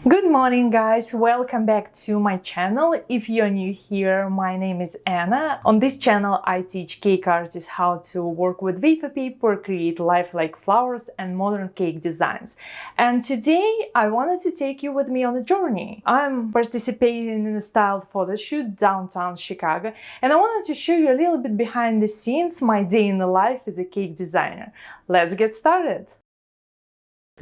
Good morning, guys. Welcome back to my channel. If you're new here, my name is Anna. On this channel, I teach cake artists how to work with wafer paper, create lifelike flowers and modern cake designs. And today I wanted to take you with me on a journey. I'm participating in a styled photo shoot downtown Chicago, and I wanted to show you a little bit behind the scenes, my day in the life as a cake designer. Let's get started.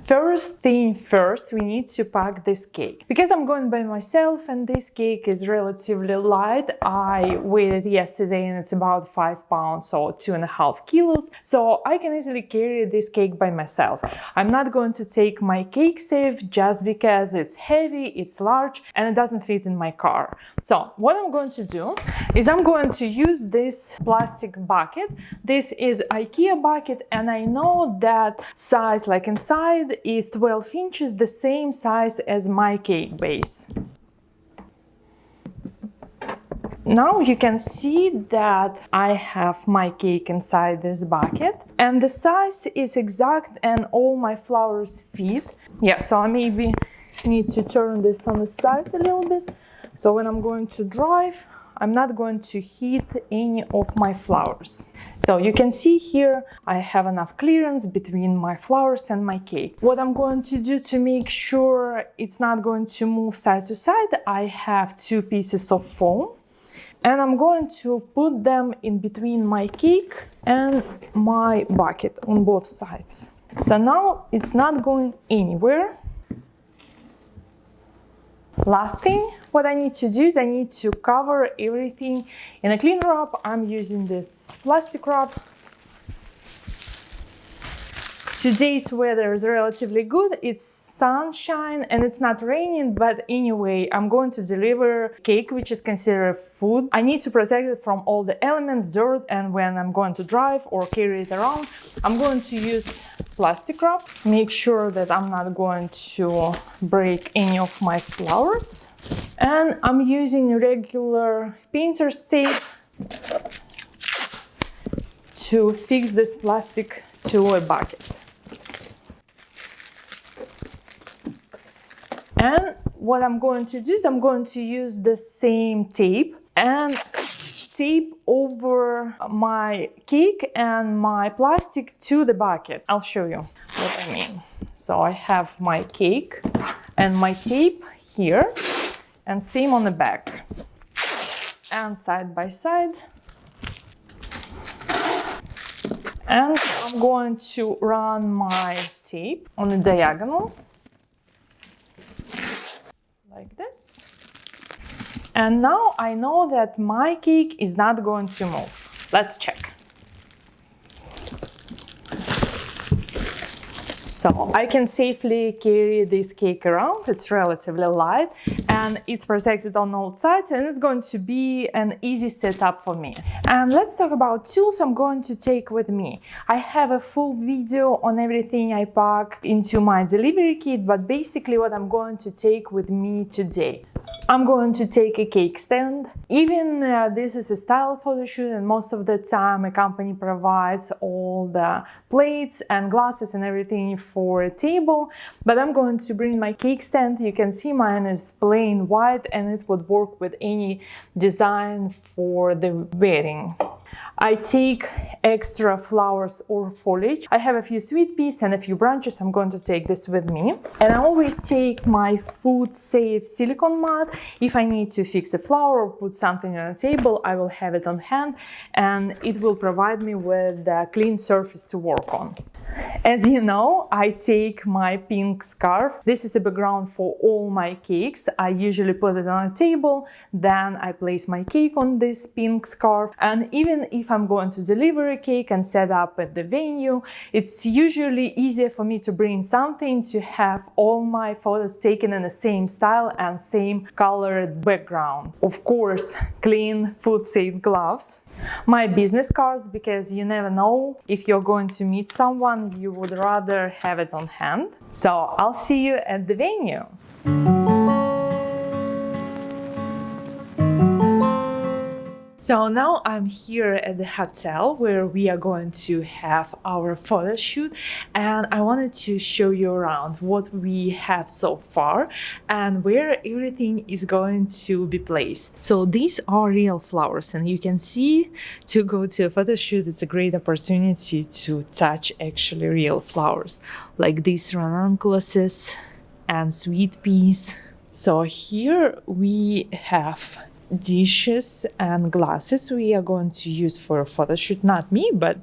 First thing first, we need to pack this cake. Because I'm going by myself and this cake is relatively light, I weighed it yesterday and it's about 5 pounds or 2.5 kilos. So I can easily carry this cake by myself. I'm not going to take my cake safe just because it's heavy, it's large, and it doesn't fit in my car. So what I'm going to do is I'm going to use this plastic bucket. This is IKEA bucket, and I know that size, like inside, is 12 inches, the same size as my cake base. Now you can see that I have my cake inside this bucket and the size is exact and all my flowers fit. Yeah, so I maybe need to turn this on the side a little bit. So when I'm going to drive, I'm not going to hit any of my flowers. So you can see here I have enough clearance between my flowers and my cake. What I'm going to do to make sure it's not going to move side to side, I have 2 pieces of foam and I'm going to put them in between my cake and my bucket on both sides. So now it's not going anywhere. Last thing, what I need to do is I need to cover everything in a cling wrap. I'm using this plastic wrap. Today's weather is relatively good. It's sunshine and it's not raining, but anyway, I'm going to deliver cake, which is considered food. I need to protect it from all the elements, dirt, and when I'm going to drive or carry it around, I'm going to use plastic wrap. Make sure that I'm not going to break any of my flowers. And I'm using regular painter's tape to fix this plastic to a bucket. And what I'm going to do is I'm going to use the same tape and tape over my cake and my plastic to the bucket. I'll show you what I mean. So I have my cake and my tape here and same on the back and side by side. And I'm going to run my tape on the diagonal like this. And now I know that my cake is not going to move. Let's check. So I can safely carry this cake around. It's relatively light and it's protected on all sides and it's going to be an easy setup for me. And let's talk about tools I'm going to take with me. I have a full video on everything I pack into my delivery kit, but basically what I'm going to take with me today. I'm going to take a cake stand. Even this is a style photo shoot and most of the time a company provides all the plates and glasses and everything for a table, but I'm going to bring my cake stand. You can see mine is plain white and it would work with any design for the wedding. I take extra flowers or foliage. I have a few sweet peas and a few branches. I'm going to take this with me. And I always take my food safe silicone mat. If I need to fix a flower or put something on a table, I will have it on hand and it will provide me with a clean surface to work on. As you know, I take my pink scarf. This is the background for all my cakes. I usually put it on a table, then I place my cake on this pink scarf. And even if I'm going to deliver a cake and set up at the venue, it's usually easier for me to bring something to have all my photos taken in the same style and same colored background. Of course, clean food-safe gloves. My business cards, because you never know if you're going to meet someone, you would rather have it on hand. So I'll see you at the venue. So now I'm here at the hotel where we are going to have our photo shoot, and I wanted to show you around what we have so far and where everything is going to be placed. So these are real flowers, and you can see to go to a photo shoot, it's a great opportunity to touch actually real flowers like these ranunculuses and sweet peas. So here we have dishes and glasses we are going to use for a photo shoot. Not me, but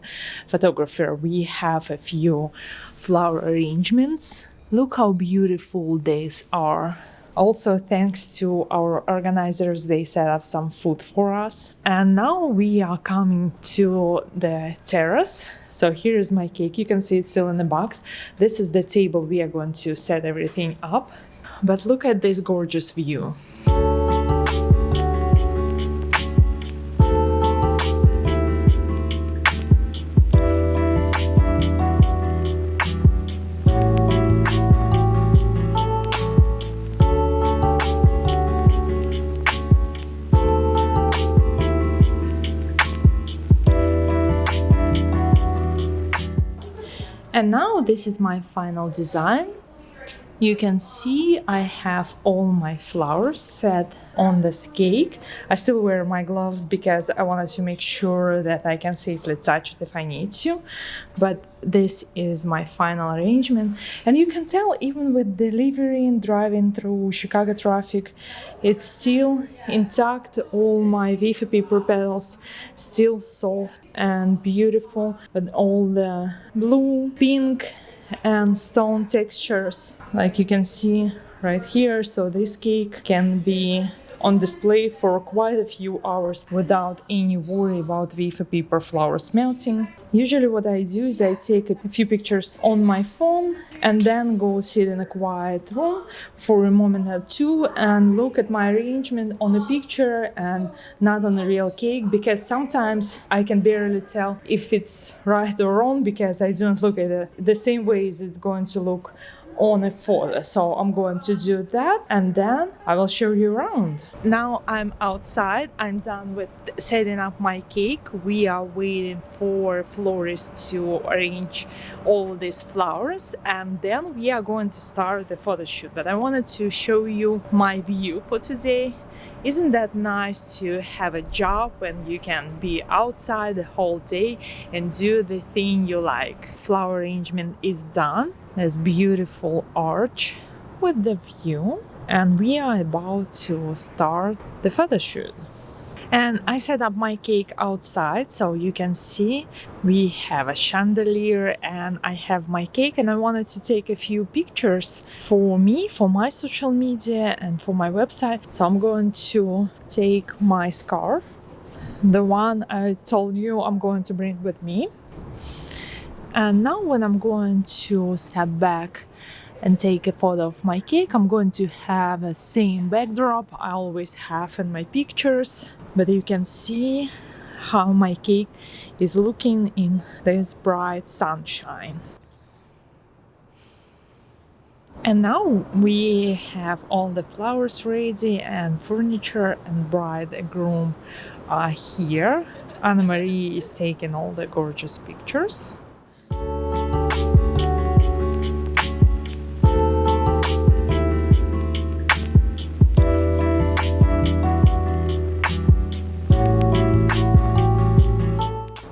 photographer. We have a few flower arrangements. Look how beautiful these are. Also, thanks to our organizers, they set up some food for us. And now we are coming to the terrace. So here is my cake. You can see it's still in the box. This is the table we are going to set everything up. But look at this gorgeous view. And now this is my final design. You can see I have all my flowers set on this cake. I still wear my gloves because I wanted to make sure that I can safely touch it if I need to. But this is my final arrangement. And you can tell even with delivery and driving through Chicago traffic, it's still intact. All my wafer paper petals still soft and beautiful with all the blue, pink, and stone textures like you can see right here. So this cake can be on display for quite a few hours without any worry about wafer paper flowers melting. Usually what I do is I take a few pictures on my phone and then go sit in a quiet room for a moment or two and look at my arrangement on a picture and not on a real cake, because sometimes I can barely tell if it's right or wrong because I don't look at it the same way as it's going to look on a photo. So I'm going to do that and then I will show you around. Now I'm outside. I'm done with setting up my cake. We are waiting for Florist to arrange all these flowers and then we are going to start the photo shoot. But I wanted to show you my view for today. Isn't that nice to have a job when you can be outside the whole day and do the thing you like? Flower arrangement is done. There's beautiful arch with the view and we are about to start the photo shoot. And I set up my cake outside, so you can see we have a chandelier and I have my cake, and I wanted to take a few pictures for me, for my social media and for my website. So I'm going to take my scarf, the one I told you I'm going to bring with me. And now when I'm going to step back and take a photo of my cake, I'm going to have the same backdrop I always have in my pictures. But you can see how my cake is looking in this bright sunshine. And now we have all the flowers ready and furniture, and bride and groom are here. Anna-Marie is taking all the gorgeous pictures.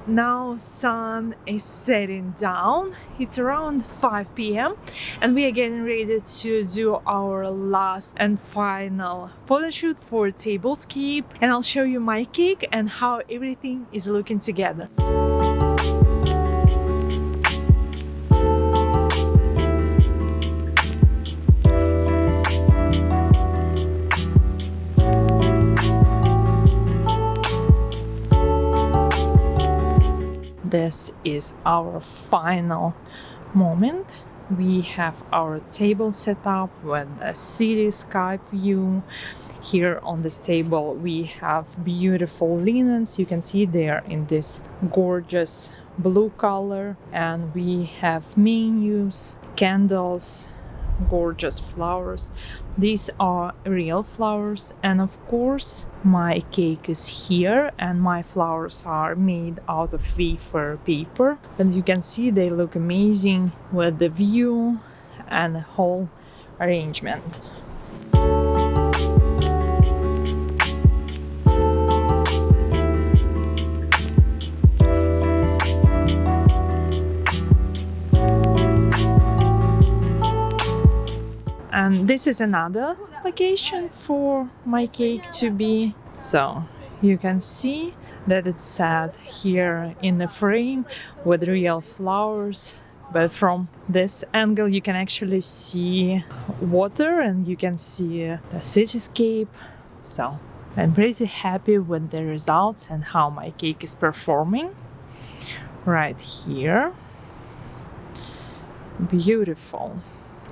Now sun is setting down. It's around 5 p.m. and we are getting ready to do our last and final photo shoot for tablescape, and I'll show you my cake and how everything is looking together. This is our final moment. We have our table set up with a city Skype view. Here on this table we have beautiful linens. You can see they are in this gorgeous blue color, and we have menus, candles, gorgeous flowers. These are real flowers, and of course my cake is here, and my flowers are made out of wafer paper. As you can see, they look amazing with the view and the whole arrangement. And this is another location for my cake to be. So you can see that it's set here in the frame with real flowers. But from this angle you can actually see water and you can see the cityscape. So I'm pretty happy with the results and how my cake is performing right here. Beautiful.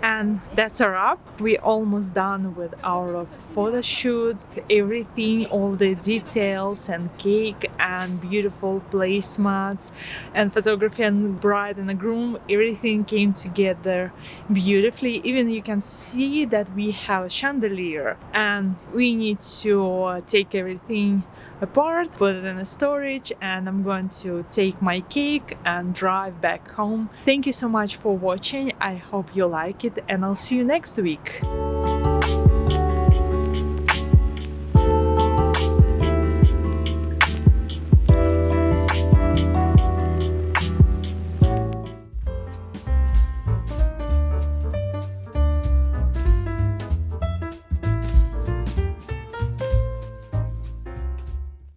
And that's a wrap. We're almost done with our photo shoot. Everything, all the details and cake and beautiful placemats and photography and bride and the groom, everything came together beautifully. Even you can see that we have a chandelier and we need to take everything apart, put it in a storage, and I'm going to take my cake and drive back home. Thank you so much for watching. I hope you like it, and I'll see you next week.